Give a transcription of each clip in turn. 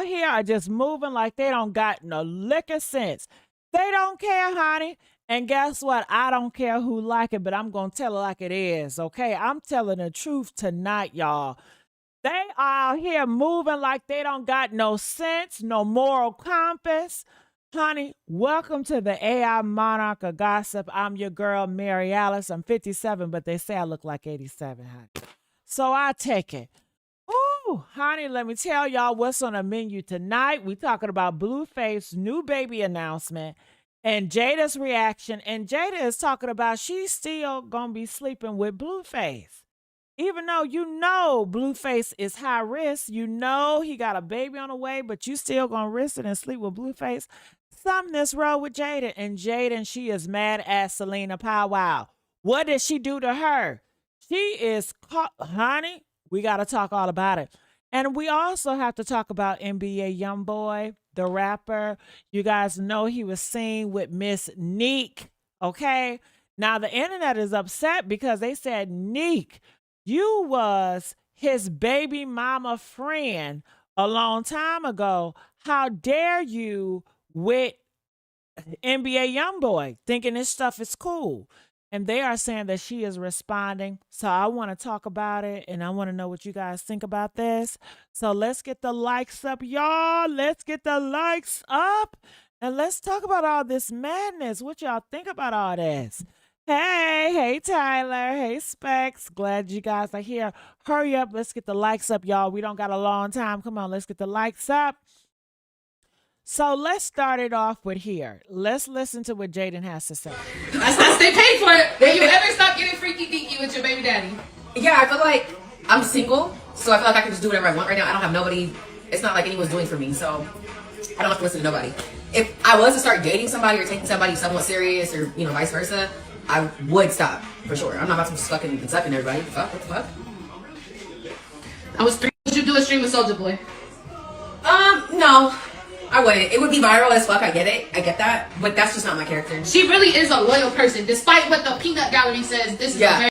here are just moving like they don't got no lick of sense. They don't care, honey. And guess what? I don't care who like it, but I'm going to tell it like it is, okay? I'm telling the truth tonight, y'all. They are out here moving like they don't got no sense, no moral compass. Honey, welcome to the AI Monarch of Gossip. I'm your girl, Mary Alice. I'm 57, but they say I look like 87, honey. So I take it. Ooh, honey, let me tell y'all what's on the menu tonight. We talking about Blueface's new baby announcement and Jada's reaction. And Jada is talking about she's still going to be sleeping with Blueface. Even though you know Blueface is high risk, you know he got a baby on the way, but you still going to risk it and sleep with Blueface. Something is wrong with Jada. And Jada, she is mad at Celina Powell. What did she do to her? She is caught, honey. We got to talk all about it. And we also have to talk about NBA YoungBoy, the rapper. You guys know he was seen with Miss Nique, okay? Now, the internet is upset because they said, Nique, you was his baby mama friend a long time ago. How dare you with NBA YoungBoy thinking this stuff is cool? And they are saying that she is responding. So I want to talk about it, and I want to know what you guys think about this. So let's get the likes up, y'all. Let's get the likes up. And let's talk about all this madness. What y'all think about all this? Hey Tyler. Hey Specs. Glad you guys are here. Hurry up. Let's get the likes up, y'all. We don't got a long time. Come on, let's get the likes up. So let's start it off with here. Let's listen to what Jaidyn has to say. That's not stay paid for it. Will you ever stop getting freaky deaky with your baby daddy? Yeah, I feel like I'm single, so I feel like I can just do whatever I want right now. I don't have nobody. It's not like anyone's doing for me, so I don't have to listen to nobody. If I was to start dating somebody or taking somebody somewhat serious, or vice versa, I would stop for sure. I'm not about to just fucking and sucking everybody. What the fuck? I was 3. Would you do a stream with Soulja Boy? No. I wouldn't. It would be viral as fuck. I get it. I get that. But that's just not my character. She really is a loyal person. Despite what the peanut gallery says, this is a very...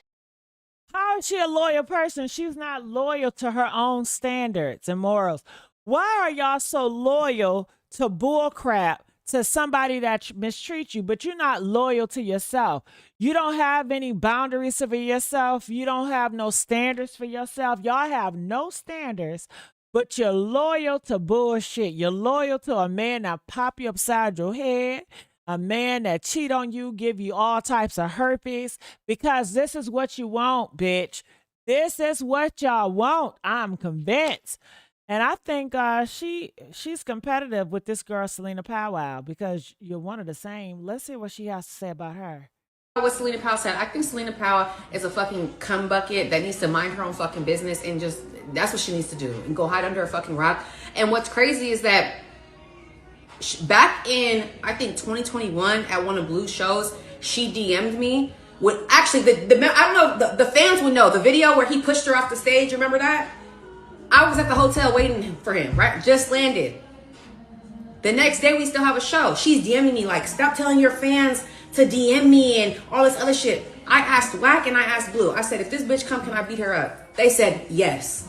How is she a loyal person? She's not loyal to her own standards and morals. Why are y'all so loyal to bullcrap, to somebody that mistreats you, but you're not loyal to yourself? You don't have any boundaries for yourself. You don't have no standards for yourself. Y'all have no standards. But you're loyal to bullshit. You're loyal to a man that pop you upside your head, a man that cheat on you, give you all types of herpes, because this is what you want, bitch. This is what y'all want. I'm convinced. And I think she's competitive with this girl, Celina Powell, because you're one of the same. Let's see what she has to say about her. What Celina Powell said. I think Celina Powell is a fucking cum bucket that needs to mind her own fucking business and just, that's what she needs to do, and go hide under a fucking rock. And what's crazy is that back in, I think 2021 at one of Blue's shows, she DM'd me with, actually I don't know, the fans would know the video where he pushed her off the stage. Remember that? I was at the hotel waiting for him, right? Just landed. The next day we still have a show. She's DMing me like, stop telling your fans to DM me and all this other shit. I asked Wack and I asked Blue. I said, if this bitch come, can I beat her up? They said yes.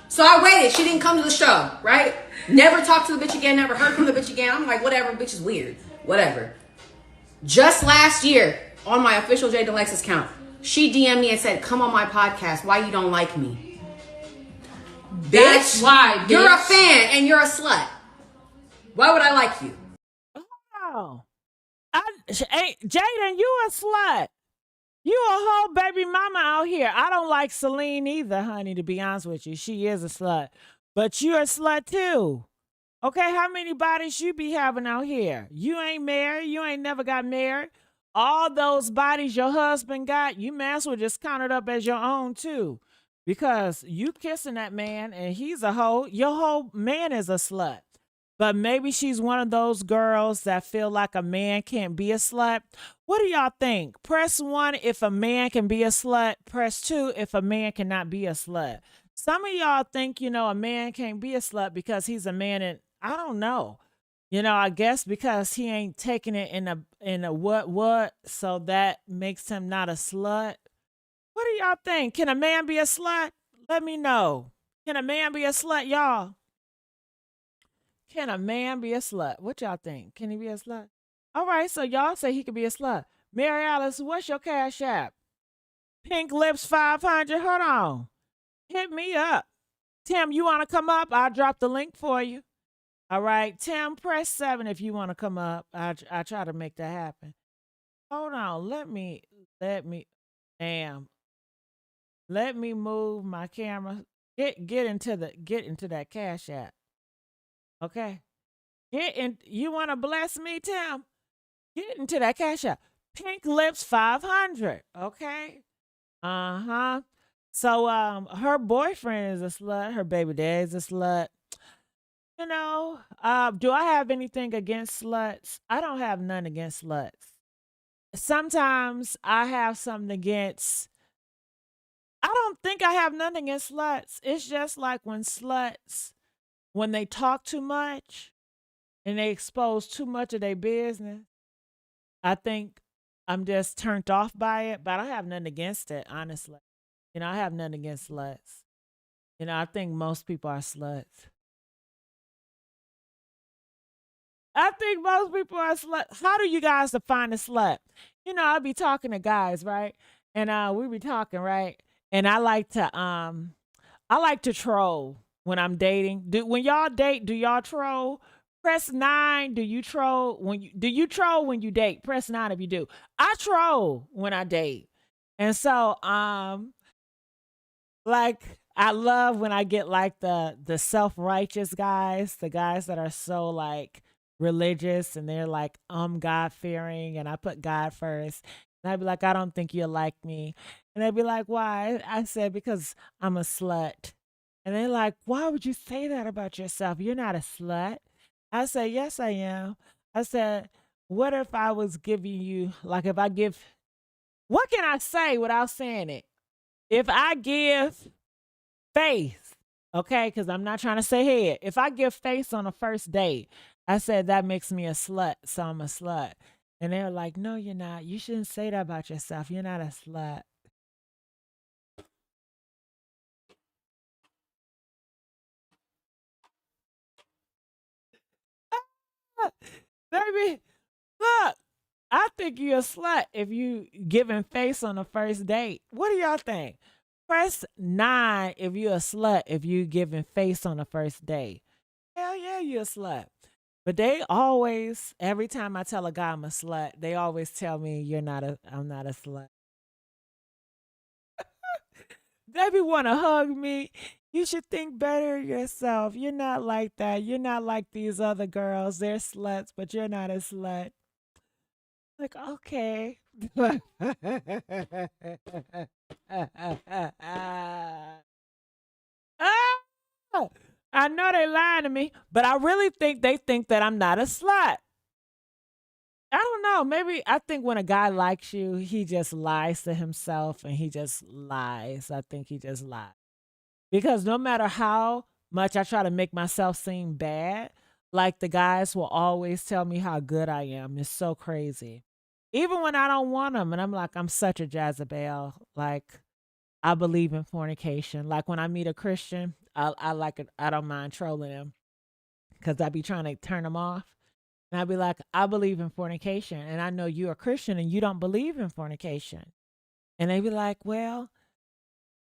So I waited. She didn't come to the show, right? Never talked to the bitch again. Never heard from the bitch again. I'm like, whatever. Bitch is weird. Whatever. Just last year, on my official Jaidyn Alexis account, she DM'd me and said, come on my podcast. Why you don't like me? That's bitch, why, bitch. You're a fan and you're a slut. Why would I like you? Oh. Hey, Jaidyn, you a slut. You a whole baby mama out here. I don't like Celine either, honey, to be honest with you. She is a slut. But you're a slut too. Okay, how many bodies you be having out here? You ain't married. You ain't never got married. All those bodies your husband got, you may as well just count it up as your own too. Because you kissing that man and he's a hoe. Your whole man is a slut. But maybe she's one of those girls that feel like a man can't be a slut. What do y'all think? Press 1 if a man can be a slut. Press 2 if a man cannot be a slut. Some of y'all think, a man can't be a slut because he's a man, and I don't know. I guess because he ain't taking it in a what, so that makes him not a slut. What do y'all think? Can a man be a slut? Let me know. Can a man be a slut, y'all? Can a man be a slut? What y'all think? Can he be a slut? All right, so y'all say he could be a slut. Mary Alice, what's your cash app? Pink Lips 500. Hold on. Hit me up. Tim, you want to come up? I'll drop the link for you. All right. Tim, press 7 if you want to come up. I try to make that happen. Hold on. Let me, damn. Let me move my camera. Get into that cash app. Okay. Get in. You want to bless me, Tim? Get into that cash app. Pink Lips 500. Okay. Uh-huh. So her boyfriend is a slut. Her baby daddy's a slut. You know, do I have anything against sluts? I don't have none against sluts. Sometimes I have something against. I don't think I have nothing against sluts. It's just like when sluts, when they talk too much and they expose too much of their business, I think I'm just turned off by it, but I have nothing against it, honestly. You know, I have nothing against sluts. You know, I think most people are sluts. I think most people are sluts. How do you guys define a slut? You know, I be talking to guys, right? And we be talking, right? And I like to troll when I'm dating. When y'all date, do y'all troll? Press 9. Do you troll when you date? Press 9 if you do. I troll when I date. And so like I love when I get like the self-righteous guys, the guys that are so like religious and they're like God-fearing, and I put God first. And I'd be like, I don't think you'll like me. And they'd be like, why? I said, because I'm a slut. And they're like, why would you say that about yourself? You're not a slut. I said, yes, I am. I said, what if I was giving you, like if I give, what can I say without saying it? If I give face, okay, because I'm not trying to say head. If I give face on a first date, I said that makes me a slut, so I'm a slut. And they're like, no, you're not. You shouldn't say that about yourself. You're not a slut. Baby, look, I think you're a slut if you giving face on the first date. What do y'all think? Press 9 if you're a slut if you giving face on the first date. Hell yeah, you're a slut. But they always, every time I tell a guy I'm a slut, they always tell me I'm not a slut. They be want to hug me. You should think better of yourself. You're not like that. You're not like these other girls. They're sluts, but you're not a slut. Like, okay. Ah! I know they lying to me, but I really think they think that I'm not a slut. I don't know. Maybe I think when a guy likes you, he just lies to himself and he just lies. I think he just lies. Because no matter how much I try to make myself seem bad, like the guys will always tell me how good I am. It's so crazy. Even when I don't want them, and I'm like, I'm such a Jezebel. Like, I believe in fornication. Like when I meet a Christian, I like it. I don't mind trolling them because I be trying to turn them off. And I'd be like, I believe in fornication. And I know you're a Christian and you don't believe in fornication. And they be like, well,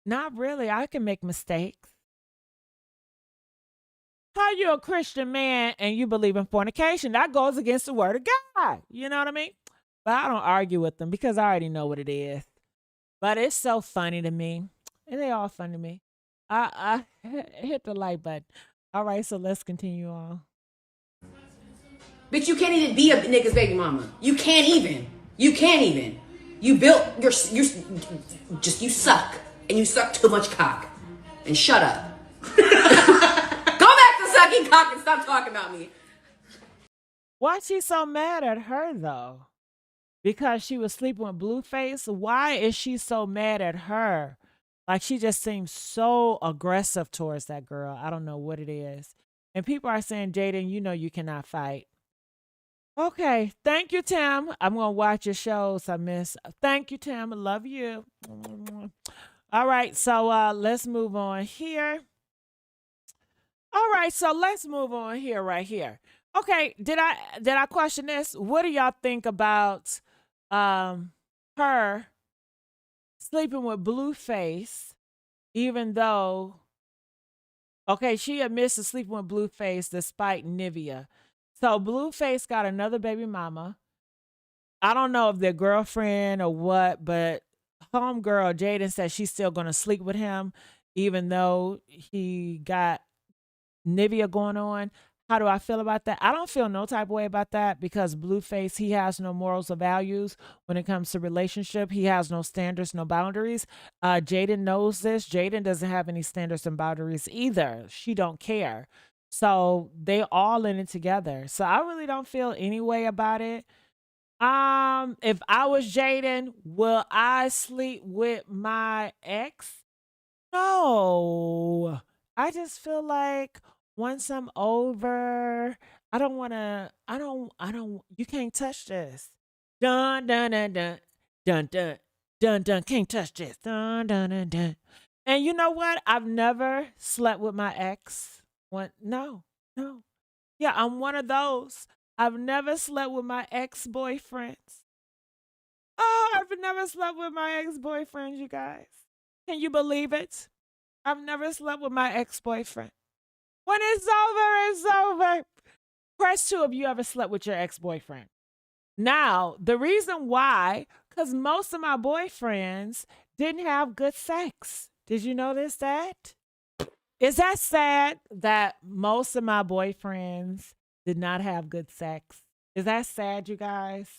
not really. I can make mistakes. How you a Christian man and you believe in fornication? That goes against the word of God. You know what I mean? But I don't argue with them because I already know what it is. But it's so funny to me. And they all funny to me. I hit the like button. All right, so let's continue on. Bitch, you can't even be a nigga's baby mama. You can't even. You built you suck. And you suck too much cock. And shut up. Go back to sucking cock and stop talking about me. Why she so mad at her though? Because she was sleeping with Blueface? Why is she so mad at her? Like she just seems so aggressive towards that girl. I don't know what it is. And people are saying, Jaidyn, you know you cannot fight. Okay. Thank you, Tim. I'm going to watch your shows I miss. Thank you, Tim. I love you. All right. So let's move on here. All right, so let's move on here, right here. Okay, did I question this? What do y'all think about um her sleeping with Blueface, even though okay, she admits to sleeping with Blueface despite Nevaeh. So Blueface got another baby mama. I don't know if they're girlfriend or what, but homegirl Jaidyn says she's still gonna sleep with him, even though he got Nevaeh going on. How do I feel about that? I don't feel no type of way about that because Blueface, he has no morals or values when it comes to relationship. He has no standards, no boundaries. Jaidyn knows this. Jaidyn doesn't have any standards and boundaries either. She don't care. So they all in it together. So I really don't feel any way about it. If I was Jaidyn, will I sleep with my ex? No. I just feel like once I'm over, I don't, you can't touch this. Dun, dun, dun, dun, dun, dun, dun, dun, can't touch this. Dun, dun, dun, dun. And you know what? I've never slept with my ex. No, no. Yeah, I'm one of those. I've never slept with my ex-boyfriends. Oh, I've never slept with my ex-boyfriends, you guys. Can you believe it? I've never slept with my ex-boyfriend. When it's over, it's over. Press 2 if you ever slept with your ex-boyfriend. Now, the reason why, because most of my boyfriends didn't have good sex. Did you notice that? Is that sad that most of my boyfriends did not have good sex? Is that sad, you guys?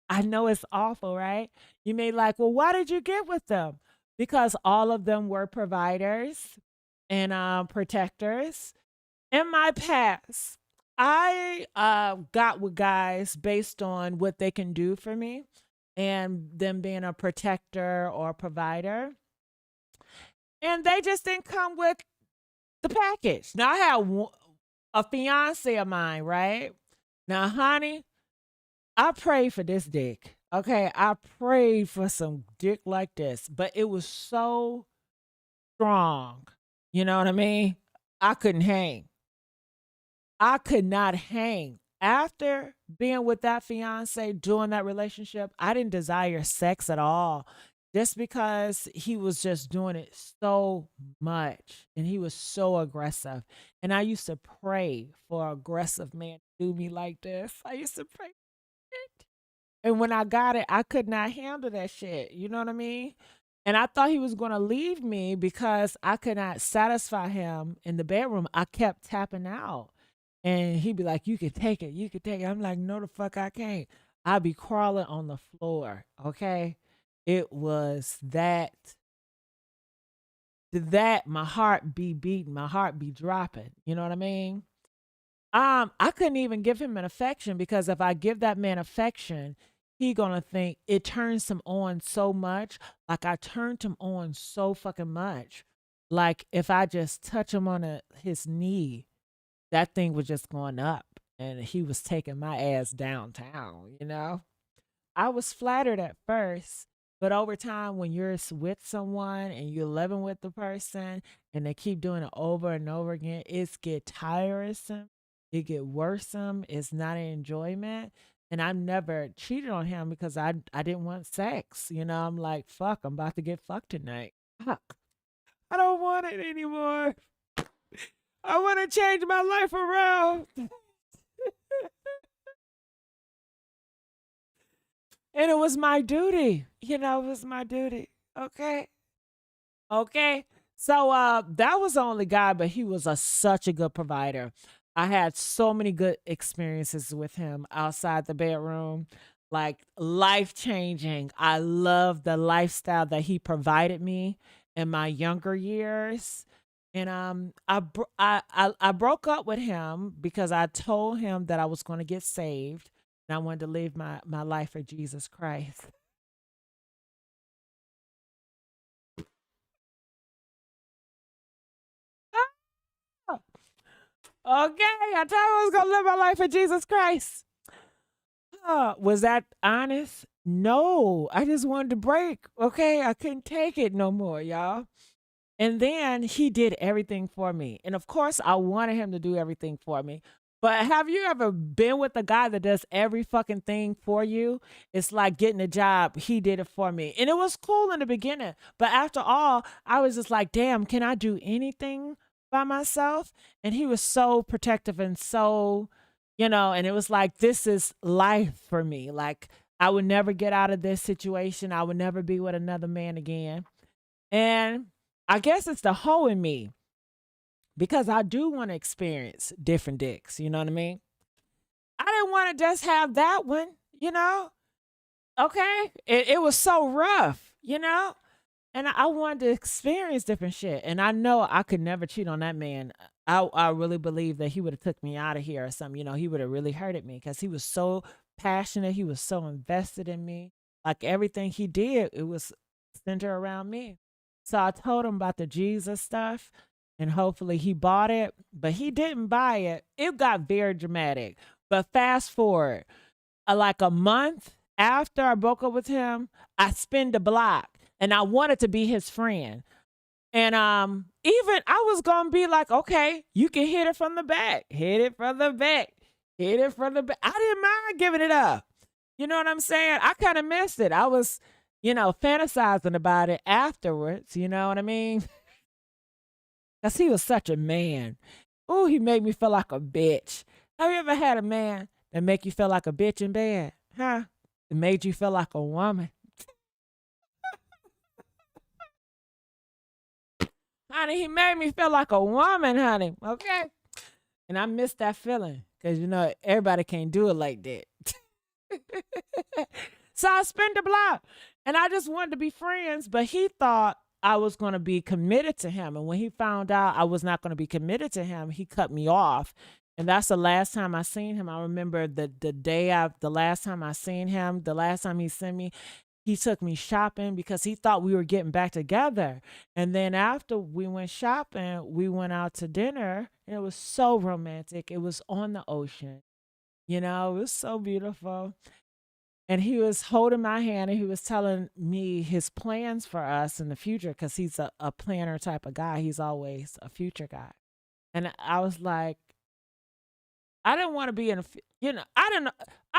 I know it's awful, right? You may like, well, why did you get with them? Because all of them were providers and protectors. In my past, I got with guys based on what they can do for me and them being a protector or provider. And they just didn't come with the package. Now, I had a fiance of mine, right? Now, honey, I prayed for this dick. Okay, I prayed for some dick like this, but it was so strong. You know what I mean? I couldn't hang. I could not hang. After being with that fiance, doing that relationship, I didn't desire sex at all. Just because he was just doing it so much and he was so aggressive. And I used to pray for an aggressive man to do me like this. I used to pray it. And when I got it, I could not handle that shit. You know what I mean? And I thought he was going to leave me because I could not satisfy him in the bedroom. I kept tapping out. And he'd be like, you can take it. You can take it. I'm like, no, the fuck I can't. I'd be crawling on the floor. Okay. It was that my heart be beating, my heart be dropping. You know what I mean? I couldn't even give him an affection because if I give that man affection, he gonna think it turns him on so much. Like I turned him on so fucking much. Like if I just touch him on his knee, that thing was just going up and he was taking my ass downtown, you know? I was flattered at first, but over time, when you're with someone and you're living with the person and they keep doing it over and over again, it's get tiresome. It get worrisome. It's not an enjoyment. And I've never cheated on him because I didn't want sex. You know, I'm like, fuck, I'm about to get fucked tonight. Fuck. I don't want it anymore. I want to change my life around. And it was my duty. You know, it was my duty. Okay. Okay. So that was the only guy, but he was such a good provider. I had so many good experiences with him outside the bedroom, like life changing. I love the lifestyle that he provided me in my younger years. And I broke up with him because I told him that I was going to get saved and I wanted to live my life for Jesus Christ. Okay, I told him I was gonna live my life for Jesus Christ. Was that honest? No, I just wanted to break. Okay, I couldn't take it no more, y'all. And then he did everything for me. And of course, I wanted him to do everything for me. But have you ever been with a guy that does every fucking thing for you? It's like getting a job. He did it for me. And it was cool in the beginning. But after all, I was just like, damn, can I do anything by myself? And he was so protective and so, and it was like, this is life for me. Like, I would never get out of this situation. I would never be with another man again. And I guess it's the hoe in me because I do want to experience different dicks. You know what I mean? I didn't want to just have that one. Okay. It was so rough. And I wanted to experience different shit. And I know I could never cheat on that man. I really believe that he would have took me out of here or something. He would have really hurted me because he was so passionate. He was so invested in me. Like everything he did, it was centered around me. So I told him about the Jesus stuff and hopefully he bought it, but he didn't buy it. It got very dramatic. But fast forward, like a month after I broke up with him, I spin the block and I wanted to be his friend. And even I was gonna be like, okay, you can hit it from the back, hit it from the back, hit it from the back. I didn't mind giving it up. You know what I'm saying? I kind of missed it. I was, fantasizing about it afterwards. You know what I mean? Because he was such a man. Oh, he made me feel like a bitch. Have you ever had a man that make you feel like a bitch in bed? Huh? It made you feel like a woman. Honey, he made me feel like a woman, honey. Okay? And I miss that feeling because, everybody can't do it like that. So I spent the block and I just wanted to be friends, but he thought I was going to be committed to him. And when he found out I was not going to be committed to him, he cut me off. And that's the last time I seen him. I remember the last time I seen him, the last time he sent me, he took me shopping because he thought we were getting back together. And then after we went shopping, we went out to dinner. And it was so romantic. It was on the ocean. It was so beautiful. And he was holding my hand and he was telling me his plans for us in the future because he's a planner type of guy. He's always a future guy. And I was like, I didn't want to be I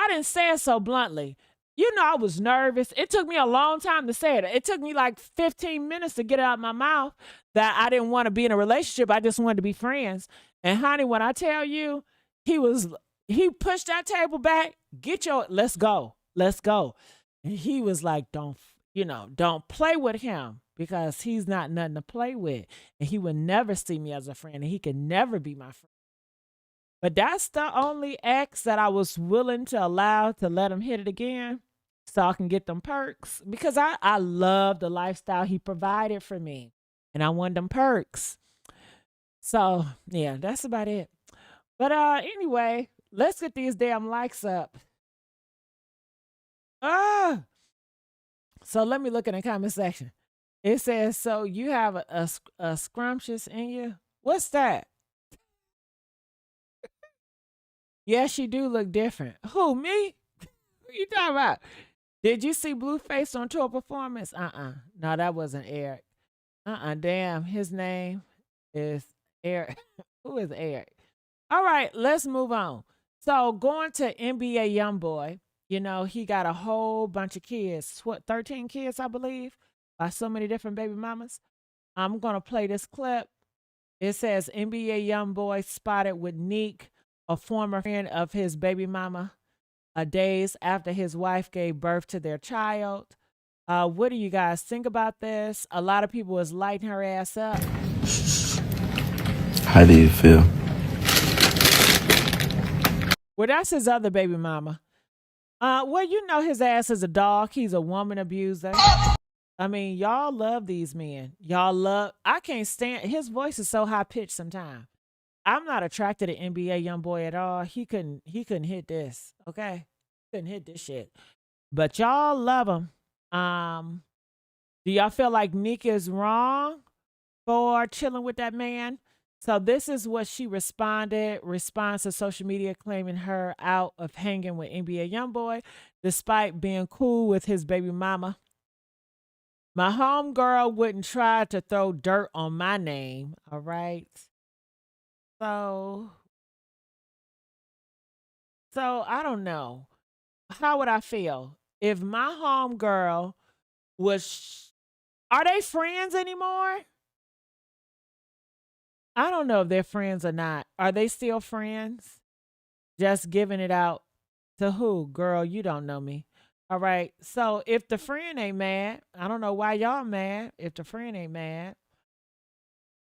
didn't say it so bluntly. I was nervous. It took me a long time to say it. It took me like 15 minutes to get it out of my mouth that I didn't want to be in a relationship. I just wanted to be friends. And honey, when I tell you, he pushed that table back, let's go. Let's go. And he was like, don't play with him because he's not nothing to play with. And he would never see me as a friend and he could never be my friend. But that's the only ex that I was willing to allow to let him hit it again so I can get them perks because I love the lifestyle he provided for me and I wanted them perks. So, yeah, that's about it. But anyway, let's get these damn likes up. So let me look in the comment section. It says, so you have a scrumptious in you? What's that? Yes, you do look different. Who, me? Who you talking about? Did you see Blueface on tour performance? No, that wasn't Eric. Damn, his name is Eric. Who is Eric? All right, let's move on. So going to NBA YoungBoy, he got a whole bunch of kids, 13 kids, I believe, by so many different baby mamas. I'm going to play this clip. It says NBA YoungBoy spotted with Nique, a former friend of his baby mama, days after his wife gave birth to their child. What do you guys think about this? A lot of people was lighting her ass up. How do you feel? Well, that's his other baby mama. Well, his ass is a dog. He's a woman abuser. I mean, y'all love these men. I can't stand, his voice is so high pitched sometimes. I'm not attracted to NBA YoungBoy at all. He couldn't hit this, okay? Couldn't hit this shit. But y'all love him. Do y'all feel like Nique is wrong for chilling with that man? So this is what she responds to social media claiming her out of hanging with NBA YoungBoy despite being cool with his baby mama. My homegirl wouldn't try to throw dirt on my name. All right. So, so I don't know. How would I feel if my homegirl was? Are they friends anymore? I don't know if they're friends or not. Are they still friends? Just giving it out to who? Girl, you don't know me. All right. So if the friend ain't mad, I don't know why y'all mad if the friend ain't mad.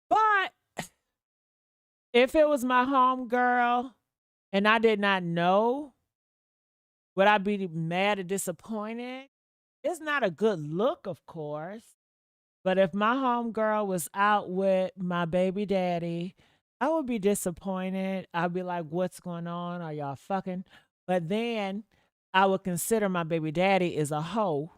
But if it was my home girl and I did not know, would I be mad or disappointed? It's not a good look, of course. But if my home girl was out with my baby daddy, I would be disappointed. I'd be like, what's going on? Are y'all fucking? But then I would consider my baby daddy is a hoe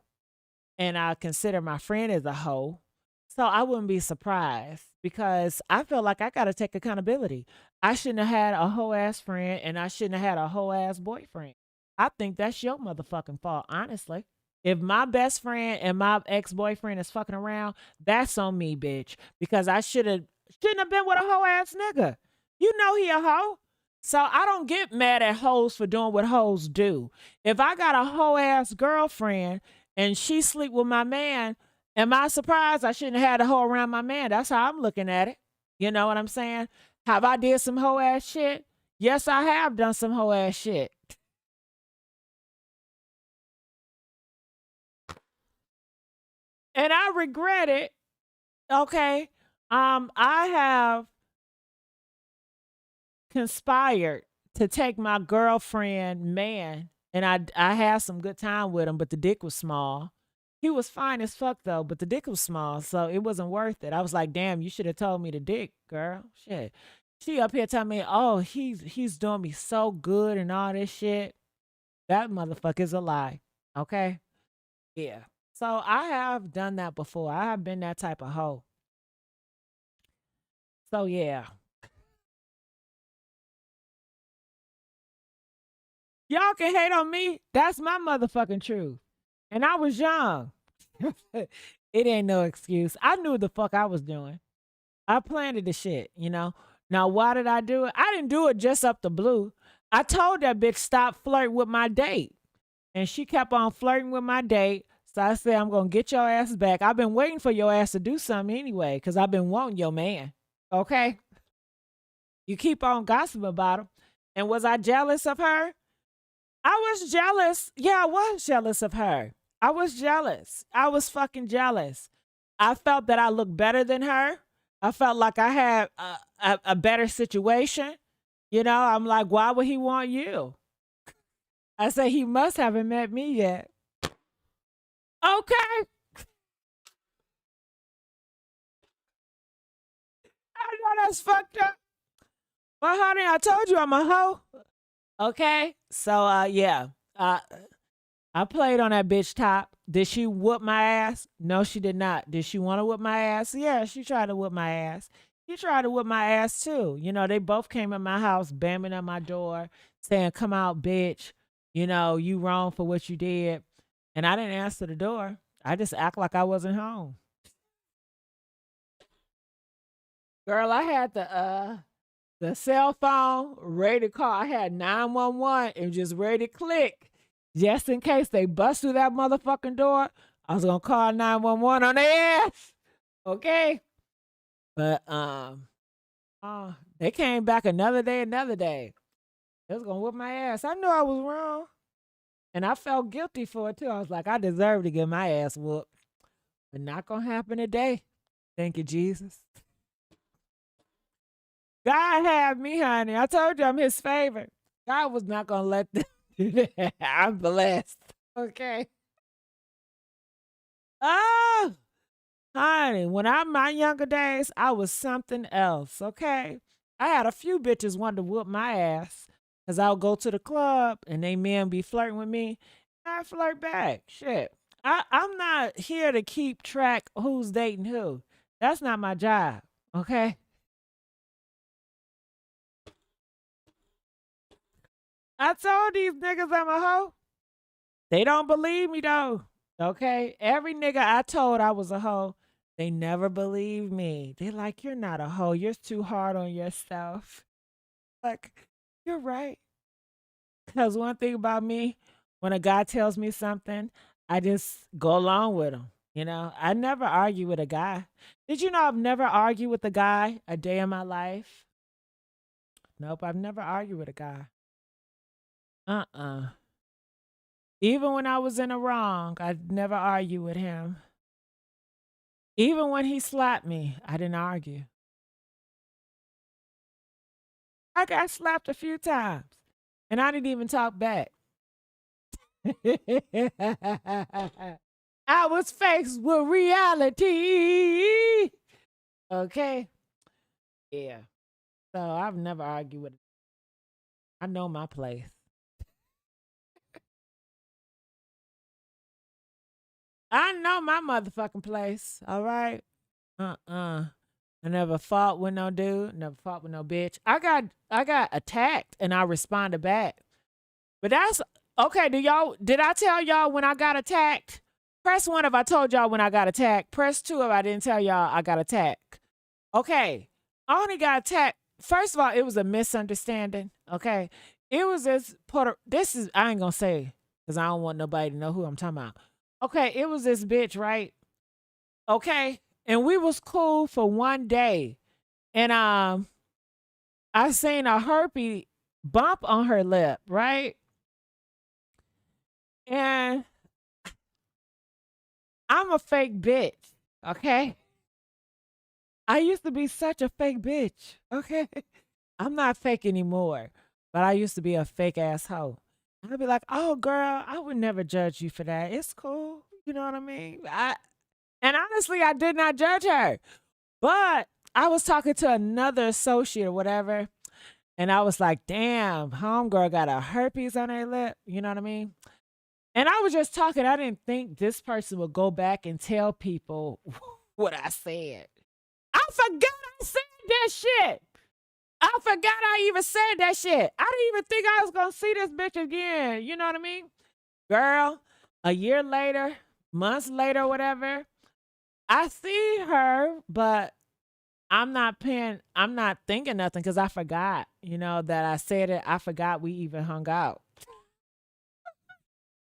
and I consider my friend as a hoe. So I wouldn't be surprised because I feel like I got to take accountability. I shouldn't have had a hoe ass friend and I shouldn't have had a hoe ass boyfriend. I think that's your motherfucking fault, honestly. If my best friend and my ex boyfriend is fucking around, that's on me, bitch. Because I shouldn't have been with a hoe ass nigga. You know he a hoe. So I don't get mad at hoes for doing what hoes do. If I got a hoe ass girlfriend and she sleep with my man, am I surprised I shouldn't have had a hoe around my man? That's how I'm looking at it. You know what I'm saying? Have I did some hoe ass shit? Yes, I have done some hoe ass shit. And I regret it. Okay. I have conspired to take my girlfriend man and I had some good time with him, but the dick was small. He was fine as fuck though, but the dick was small, so it wasn't worth it. I was like, damn, you should have told me the dick, girl. Shit. She up here telling me, oh, he's doing me so good and all this shit. That motherfucker's a lie. Okay? Yeah. So I have done that before. I have been that type of hoe. So yeah. Y'all can hate on me. That's my motherfucking truth. And I was young. It ain't no excuse. I knew the fuck I was doing. I planted the shit, you know. Now, why did I do it? I didn't do it just up the blue. I told that bitch stop flirting with my date. And she kept on flirting with my date. So I said, I'm going to get your ass back. I've been waiting for your ass to do something anyway, because I've been wanting your man. Okay? You keep on gossiping about him. And was I jealous of her? I was jealous. Yeah, I was jealous of her. I was jealous. I was fucking jealous. I felt that I looked better than her. I felt like I had a better situation. You know, I'm like, why would he want you? I said, he must haven't met me yet. Okay. I know that's fucked up. But honey, I told you I'm a hoe. Okay. So yeah. I played on that bitch top. Did she whoop my ass? No, she did not. Did she want to whoop my ass? Yeah, she tried to whoop my ass. He tried to whoop my ass too. You know, they both came in my house, banging at my door, saying, come out, bitch. You know, you wrong for what you did. And I didn't answer the door. I just act like I wasn't home. Girl, I had the cell phone ready to call. I had 911 and just ready to click. Just in case they bust through that motherfucking door, I was gonna call 911 on their ass. Okay. But they came back another day. They was gonna whip my ass. I knew I was wrong. And I felt guilty for it too. I was like, I deserve to get my ass whooped. But not gonna happen today. Thank you, Jesus. God had me, honey. I told you I'm his favorite. God was not gonna let them do that. I'm blessed. Okay. Oh, honey, when I'm my younger days, I was something else. Okay. I had a few bitches wanting to whoop my ass. Cause I'll go to the club and they men be flirting with me. I flirt back. Shit. I'm not here to keep track who's dating who. That's not my job. Okay. I told these niggas I'm a hoe. They don't believe me though. Okay? Every nigga I told I was a hoe, they never believed me. They like, you're not a hoe. You're too hard on yourself. Like, you're right. Because one thing about me, when a guy tells me something, I just go along with him. You know, I never argue with a guy. Did you know I've never argued with a guy a day in my life? Nope, I've never argued with a guy. Uh-uh. Even when I was in the wrong, I'd never argue with him. Even when he slapped me, I didn't argue. I got slapped a few times, and I didn't even talk back. I was faced with reality. Okay. Yeah. So I've never argued with. I know my place. I know my motherfucking place. All right. I never fought with no dude. Never fought with no bitch. I got attacked and I responded back. But that's okay. Did I tell y'all when I got attacked? Press 1 if I told y'all when I got attacked. Press 2 if I didn't tell y'all I got attacked. Okay. I only got attacked. First of all, it was a misunderstanding. Okay. It was this I ain't gonna say because I don't want nobody to know who I'm talking about. Okay, it was this bitch, right? Okay. And we was cool for one day. And I seen a herpes bump on her lip, right? And I'm a fake bitch, okay? I used to be such a fake bitch, okay? I'm not fake anymore, but I used to be a fake asshole. I'd be like, oh, girl, I would never judge you for that. It's cool. You know what I mean? And honestly, I did not judge her. But I was talking to another associate or whatever, and I was like, damn, homegirl got a herpes on her lip. You know what I mean? And I was just talking. I didn't think this person would go back and tell people what I said. I forgot I said that shit. I forgot I even said that shit. I didn't even think I was going to see this bitch again. You know what I mean? Girl, a year later, months later, whatever, I see her, but I'm not thinking nothing because I forgot, that I said it. I forgot we even hung out.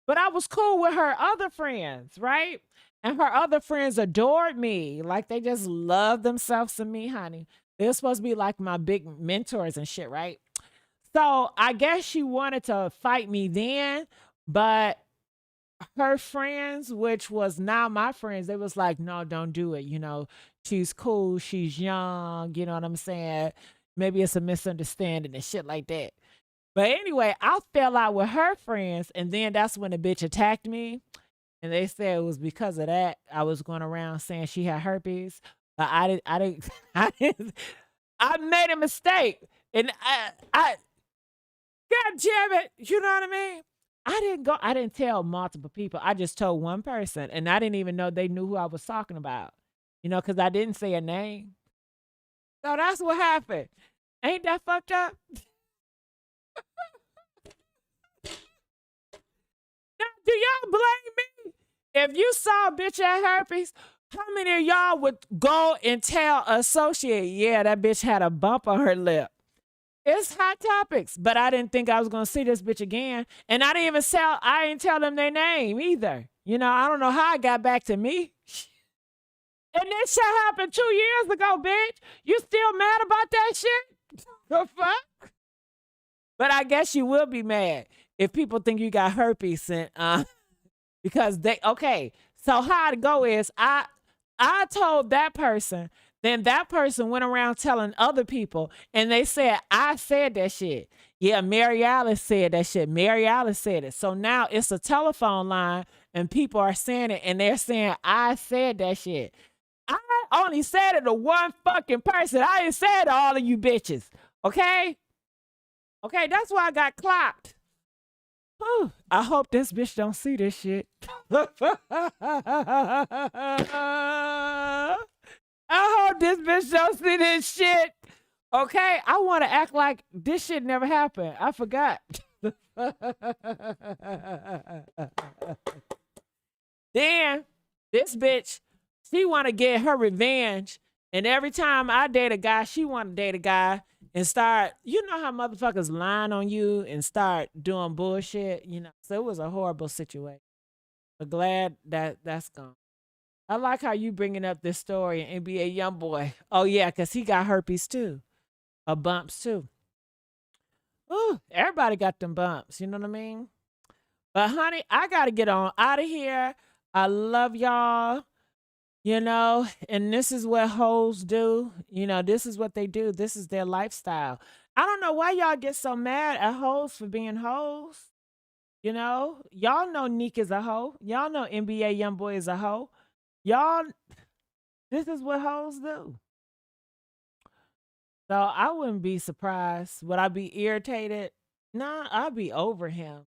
But I was cool with her other friends, right? And her other friends adored me. Like they just loved themselves and me, honey. They're supposed to be like my big mentors and shit, right? So I guess she wanted to fight me then, but her friends, which was now my friends, they was like, no, don't do it. She's cool. She's young. You know what I'm saying? Maybe it's a misunderstanding and shit like that. But anyway, I fell out with her friends, and then that's when the bitch attacked me. And they said it was because of that I was going around saying she had herpes. But I made a mistake. And I God damn it, you know what I mean? I didn't tell multiple people. I just told one person, and I didn't even know they knew who I was talking about. Because I didn't say a name. So that's what happened. Ain't that fucked up? Now, do y'all blame me? If you saw a bitch at herpes, how many of y'all would go and tell associate, yeah, that bitch had a bump on her lip? It's hot topics, but I didn't think I was gonna see this bitch again, and I didn't tell them their name either. I don't know how it got back to me. And this shit happened 2 years ago, bitch. You still mad about that shit? The fuck? But I guess you will be mad if people think you got herpes and because so how it go is I told that person, then that person went around telling other people, and they said I said that shit. Yeah, Mary Alice said that shit. Mary Alice said it. So now it's a telephone line and people are saying it, and they're saying I said that shit. I only said it to one fucking person. I didn't say it to all of you bitches. Okay? Okay, that's why I got clocked. Whew. I hope this bitch don't see this shit. I hope this bitch don't see this shit. Okay? I want to act like this shit never happened. I forgot. This Then this bitch, she want to get her revenge. And every time I date a guy, she want to date a guy and start, you know how motherfuckers lying on you and start doing bullshit, you know. So it was a horrible situation. But glad that that's gone. I like how you bringing up this story in NBA YoungBoy. Oh yeah, because he got herpes too. Or bumps too. Ooh, everybody got them bumps, you know what I mean? But honey, I gotta get on out of here. I love y'all. You know, and this is what hoes do. You know, this is what they do. This is their lifestyle. I don't know why y'all get so mad at hoes for being hoes. You know, y'all know Nique is a hoe. Y'all know NBA YoungBoy is a hoe. Y'all, this is what hoes do. So I wouldn't be surprised. Would I be irritated? Nah, I'd be over him.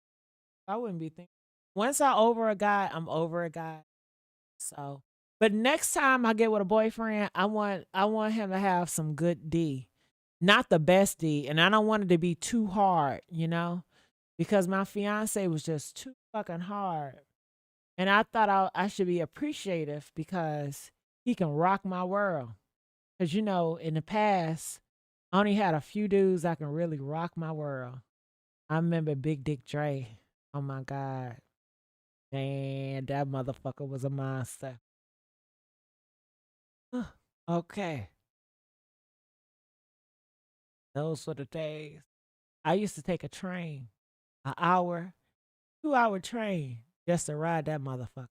I wouldn't be thinking. Once I over a guy, I'm over a guy. So, but next time I get with a boyfriend, I want him to have some good D, not the best D, and I don't want it to be too hard, you know, because my fiance was just too fucking hard, and I thought I should be appreciative because he can rock my world. Cause you know, in the past, I only had a few dudes that can really rock my world. I remember Big Dick Dre. Oh my God. Man, that motherfucker was a monster. Okay. Those were the days. I used to take a train, an hour, 2 hour train just to ride that motherfucker.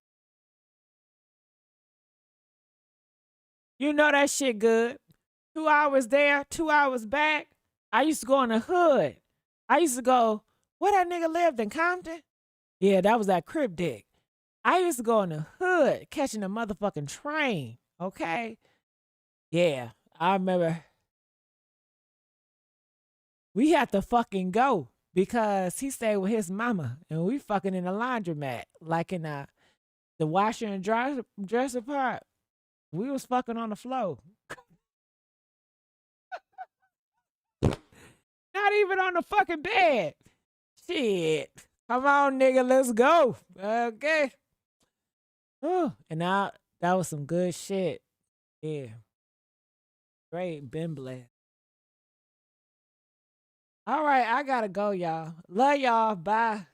You know that shit good. 2 hours there, 2 hours back. I used to go in the hood. I used to go, where that nigga lived in Compton? Yeah, that was that Crip Dick. I used to go in the hood catching a motherfucking train. Okay. Yeah. I remember we had to fucking go because he stayed with his mama and we fucking in the laundromat, like in the washer and dresser part. We was fucking on the floor. Not even on the fucking bed. Shit. Come on, nigga, let's go. Okay. Ooh, and now that was some good shit. Yeah. Great. Been blessed. All right, I gotta go, y'all. Love y'all. Bye.